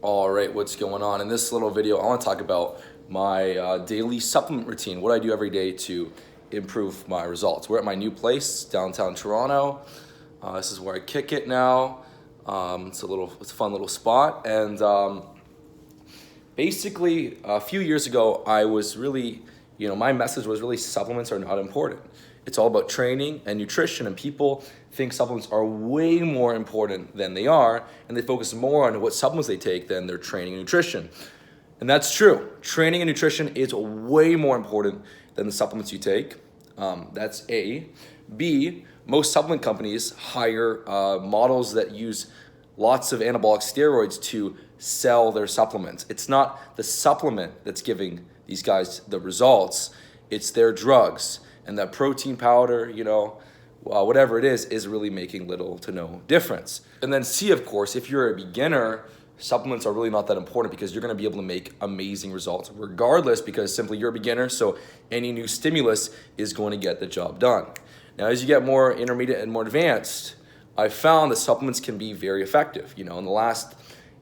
All right, what's going on? In this little video, I want to talk about my daily supplement routine, what I do every day to improve my results. We're at my new place, downtown Toronto. This is where I kick it now. It's a fun little spot. And basically, a few years ago, I was really, my message was really supplements are not important. It's all about training and nutrition, and people think supplements are way more important than they are, and they focus more on what supplements they take than their training and nutrition. And that's true. Training and nutrition is way more important than the supplements you take. That's A. B, most supplement companies hire models that use lots of anabolic steroids to sell their supplements. It's not the supplement that's giving these guys the results, it's their drugs. And that protein powder, whatever it is really making little to no difference. And then C, of course, if you're a beginner, supplements are really not that important because you're gonna be able to make amazing results regardless, because simply you're a beginner, so any new stimulus is going to get the job done. Now, as you get more intermediate and more advanced, I've found that supplements can be very effective. In the last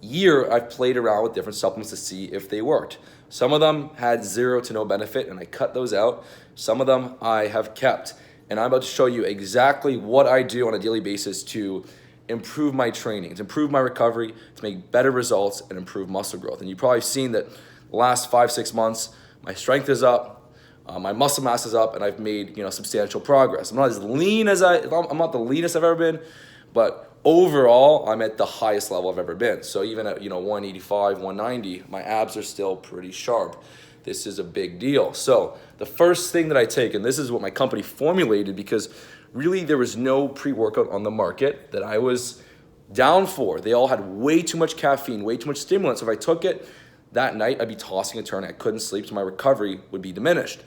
year, I've played around with different supplements to see if they worked. Some of them had zero to no benefit, and I cut those out. Some of them I have kept, and I'm about to show you exactly what I do on a daily basis to improve my training, to improve my recovery, to make better results, and improve muscle growth. And you've probably seen that the last 5-6 months, my strength is up, my muscle mass is up, and I've made substantial progress. I'm not as lean as I'm not the leanest I've ever been, but overall, I'm at the highest level I've ever been. So even at 185, 190, my abs are still pretty sharp. This is a big deal. So the first thing that I take, and this is what my company formulated because really there was no pre-workout on the market that I was down for. They all had way too much caffeine, way too much stimulant. So if I took it that night, I'd be tossing and turning. I couldn't sleep, so my recovery would be diminished.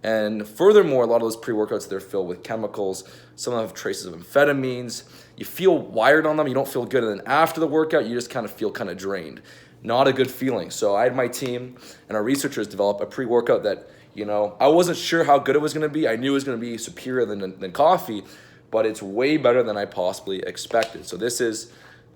And furthermore, a lot of those pre-workouts, they're filled with chemicals. Some of them have traces of amphetamines. You feel wired on them, you don't feel good. And then after the workout, you just kind of feel kind of drained. Not a good feeling. So I had my team and our researchers develop a pre-workout that, I wasn't sure how good it was gonna be. I knew it was gonna be superior than coffee, but it's way better than I possibly expected. So this is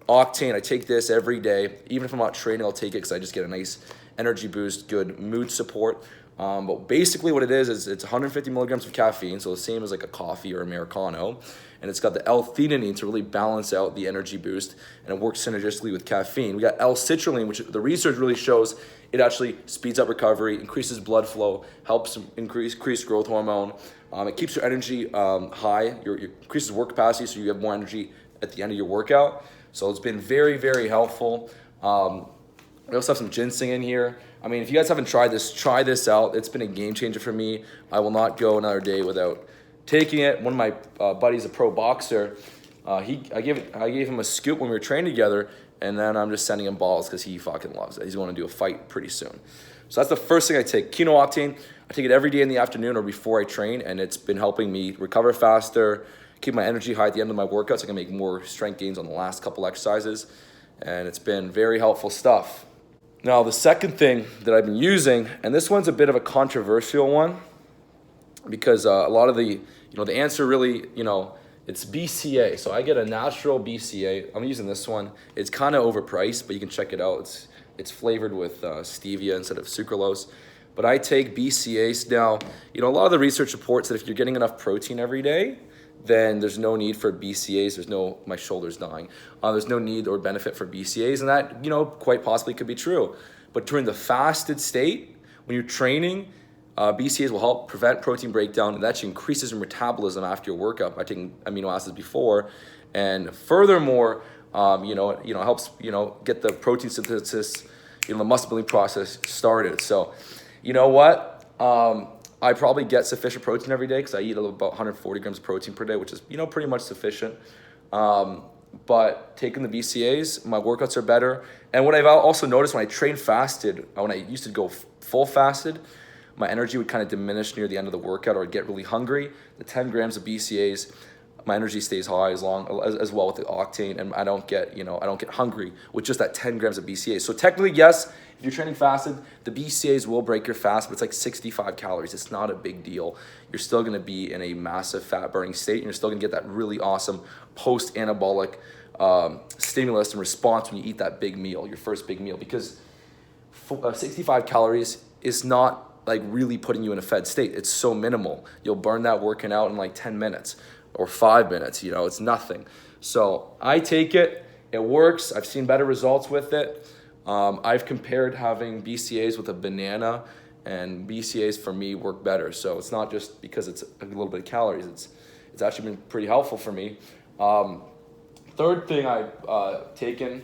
Octane. I take this every day. Even if I'm not training, I'll take it because I just get a nice energy boost, good mood support. But basically what it is it's 150 milligrams of caffeine, so the same as like a coffee or Americano, and it's got the L-theanine to really balance out the energy boost, and it works synergistically with caffeine. We got L-citrulline, which the research really shows it actually speeds up recovery, increases blood flow, helps increase growth hormone. It keeps your energy high, your increases work capacity, so you have more energy at the end of your workout. So it's been very, very helpful. We also have some ginseng in here. I mean, if you guys haven't tried this, try this out. It's been a game changer for me. I will not go another day without taking it. One of my buddies, a pro boxer, I gave him a scoop when we were training together, and then I'm just sending him balls because he fucking loves it. He's going to do a fight pretty soon. So that's the first thing I take. Kino Octane. I take it every day in the afternoon or before I train, and it's been helping me recover faster, keep my energy high at the end of my workouts. So I can make more strength gains on the last couple exercises, and it's been very helpful stuff. Now, the second thing that I've been using, and this one's a bit of a controversial one because a lot of the answer really, it's BCA. So I get a natural BCA. I'm using this one. It's kind of overpriced, but you can check it out. It's flavored with stevia instead of sucralose. But I take BCAs now. A lot of the research supports that if you're getting enough protein every day, then there's no need for BCAs. My shoulder's dying. There's no need or benefit for BCAs, and that, quite possibly could be true. But during the fasted state, when you're training, BCAs will help prevent protein breakdown, and that actually increases your metabolism after your workout by taking amino acids before. And furthermore, it helps, get the protein synthesis, the muscle building process started. So, you know what? I probably get sufficient protein every day because I eat about 140 grams of protein per day, which is, pretty much sufficient. But taking the BCAs, my workouts are better. And what I've also noticed when I train fasted, when I used to go full fasted, my energy would kind of diminish near the end of the workout, or I'd get really hungry. The 10 grams of BCAs, my energy stays high as well with the Octane, and I don't get hungry with just that 10 grams of BCAs. So technically, yes, if you're training fasted, the BCAs will break your fast, but it's like 65 calories. It's not a big deal. You're still going to be in a massive fat burning state, and you're still going to get that really awesome post-anabolic stimulus and response when you eat that big meal, your first big meal, because 65 calories is not like really putting you in a fed state. It's so minimal. You'll burn that working out in like 10 minutes or 5 minutes, you know, it's nothing. So I take it, it works. I've seen better results with it. I've compared having BCAAs with a banana, and BCAAs for me work better. So it's not just because it's a little bit of calories, it's actually been pretty helpful for me. Third thing I've taken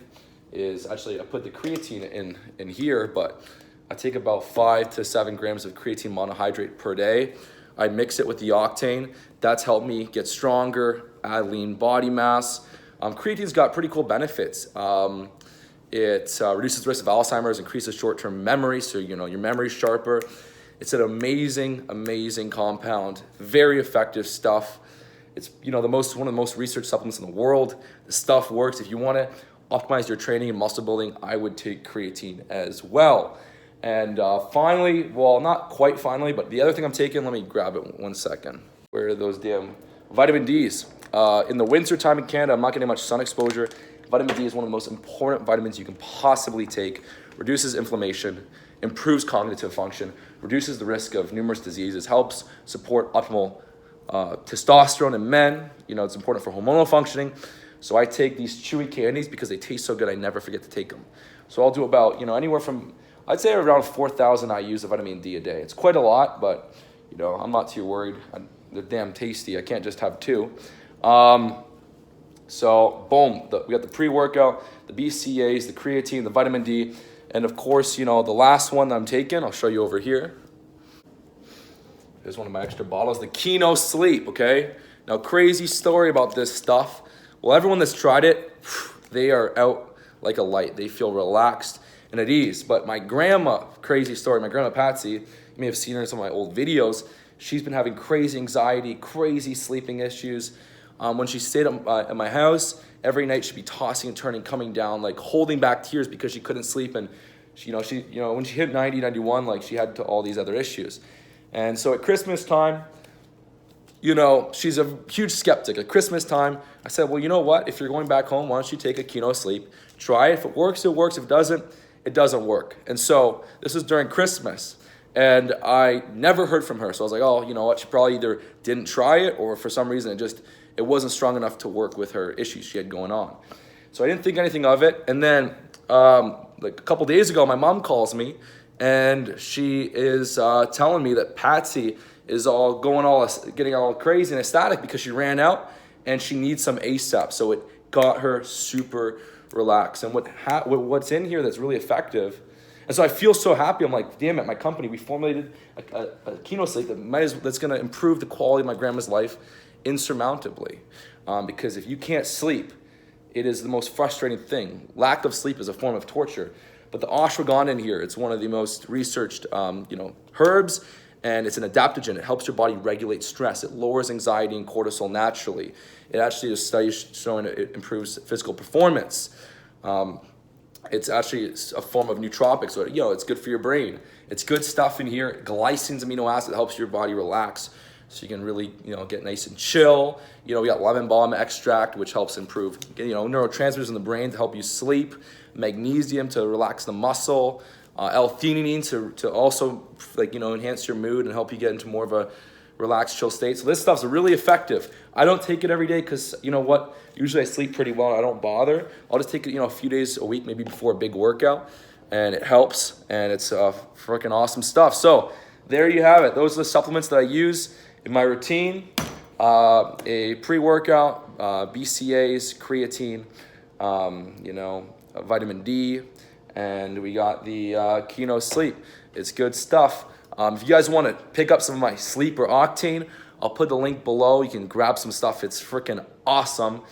is, actually I put the creatine in here, but I take about 5 to 7 grams of creatine monohydrate per day. I mix it with the Octane. That's helped me get stronger, add lean body mass. Creatine's got pretty cool benefits. It reduces the risk of Alzheimer's, increases short-term memory, so you know your memory's sharper. It's an amazing, amazing compound, very effective stuff. It's one of the most researched supplements in the world. The stuff works. If you want to optimize your training and muscle building, I would take creatine as well. And finally, well, not quite finally, but the other thing I'm taking, let me grab it 1 second. Where are those damn vitamin Ds? In the winter time in Canada, I'm not getting much sun exposure. Vitamin D is one of the most important vitamins you can possibly take. Reduces inflammation, improves cognitive function, reduces the risk of numerous diseases, helps support optimal testosterone in men. You know, it's important for hormonal functioning. So I take these chewy candies because they taste so good, I never forget to take them. So I'll do about, anywhere from, I'd say around 4,000 IUs of vitamin D a day. It's quite a lot, but I'm not too worried. They're damn tasty. I can't just have 2. So boom, we got the pre-workout, the BCAAs, the creatine, the vitamin D, and of course, the last one that I'm taking, I'll show you over here. Here's one of my extra bottles, the Kino Sleep, okay? Now, crazy story about this stuff. Well, everyone that's tried it, they are out like a light. They feel relaxed and at ease. But my grandma, crazy story, my grandma Patsy, you may have seen her in some of my old videos. She's been having crazy anxiety, crazy sleeping issues. When she stayed at my house, every night she'd be tossing and turning, coming down, like holding back tears because she couldn't sleep. And she, when she hit 90, 91, like she had all these other issues. And so at Christmas time, she's a huge skeptic. At Christmas time, I said, well, you know what? If you're going back home, why don't you take a Kino Sleep? Try it. If it works, it works. If it doesn't, it doesn't work. And so this was during Christmas. And I never heard from her. So I was like, oh, you know what? She probably either didn't try it or for some reason it wasn't strong enough to work with her issues she had going on. So I didn't think anything of it. And then like a couple days ago, my mom calls me and she is telling me that Patsy is getting all crazy and ecstatic because she ran out and she needs some ASAP. So it got her super relaxed. And what's in here that's really effective. And so I feel so happy. I'm like, damn it, my company, we formulated a Kino Sleep that's going to improve the quality of my grandma's life insurmountably. Because if you can't sleep, it is the most frustrating thing. Lack of sleep is a form of torture. But the ashwagandha in here, it's one of the most researched herbs, and it's an adaptogen. It helps your body regulate stress. It lowers anxiety and cortisol naturally. It actually, there's studies showing it improves physical performance. It's actually a form of nootropic, so it's good for your brain. It's good stuff in here. Glycine's amino acid helps your body relax, so you can really get nice and chill. We got lemon balm extract, which helps improve neurotransmitters in the brain to help you sleep. Magnesium to relax the muscle. L-theanine to also enhance your mood and help you get into more of a relaxed, chill state. So this stuff's really effective. I don't take it every day because usually I sleep pretty well. I don't bother. I'll just take it a few days a week, maybe before a big workout, and it helps. And it's freaking awesome stuff. So there you have it. Those are the supplements that I use in my routine. A pre-workout, BCAAs, creatine, vitamin D, and we got the Kino Sleep. It's good stuff. If you guys want to pick up some of my Sleep or Octane, I'll put the link below. You can grab some stuff. It's freaking awesome.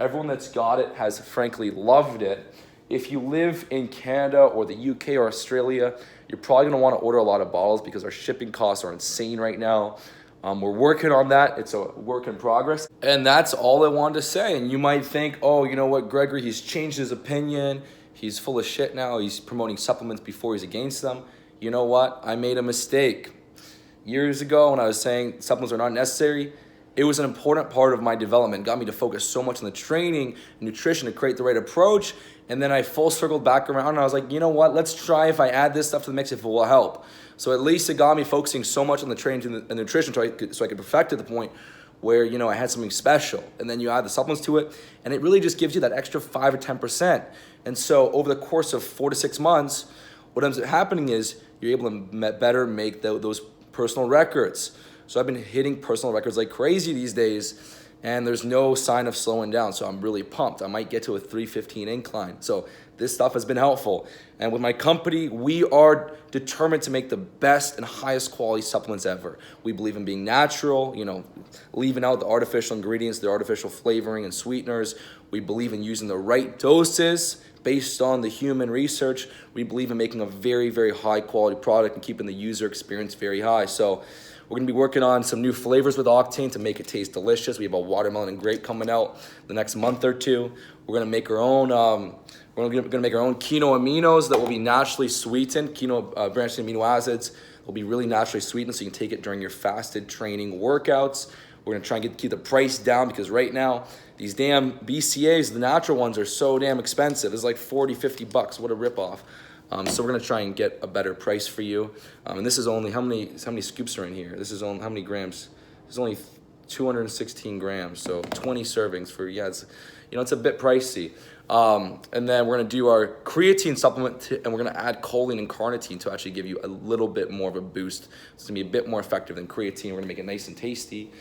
Everyone that's got it has frankly loved it. If you live in Canada or the UK or Australia, you're probably going to want to order a lot of bottles because our shipping costs are insane right now. We're working on that. It's a work in progress. And that's all I wanted to say. And you might think, oh, you know what, Gregory, he's changed his opinion. He's full of shit now. He's promoting supplements before he's against them. You know what? I made a mistake. Years ago when I was saying supplements are not necessary, it was an important part of my development. It got me to focus so much on the training and nutrition to create the right approach. And then I full circled back around and I was like, you know what, let's try if I add this stuff to the mix if it will help. So at least it got me focusing so much on the training and the nutrition so I could perfect to the point where, you know, I had something special. And then you add the supplements to it and it really just gives you that extra 5 or 10%. And so over the course of 4 to 6 months, what ends up happening is you're able to better make those personal records. So I've been hitting personal records like crazy these days, and there's no sign of slowing down. So I'm really pumped. I might get to a 315 incline. So this stuff has been helpful. And with my company, we are determined to make the best and highest quality supplements ever. We believe in being natural, you know, leaving out the artificial ingredients, the artificial flavoring and sweeteners. We believe in using the right doses based on the human research. We believe in making a very, very high quality product and keeping the user experience very high. So we're gonna be working on some new flavors with Octane to make it taste delicious. We have a watermelon and grape coming out the next month or two. We're gonna make our own, make our own Kino aminos that will be naturally sweetened. Kino branched amino acids will be really naturally sweetened, so you can take it during your fasted training workouts. We're gonna try and keep the price down because right now, these damn BCAAs, the natural ones, are so damn expensive. It's like 40, 50 bucks. What a ripoff. So we're gonna try and get a better price for you. And this is only, how many scoops are in here? This is only, how many grams? This is only 216 grams, so 20 servings for, yeah, it's, you know, it's a bit pricey. And then we're gonna do our creatine supplement and we're gonna add choline and carnitine to actually give you a little bit more of a boost. It's gonna be a bit more effective than creatine. We're gonna make it nice and tasty,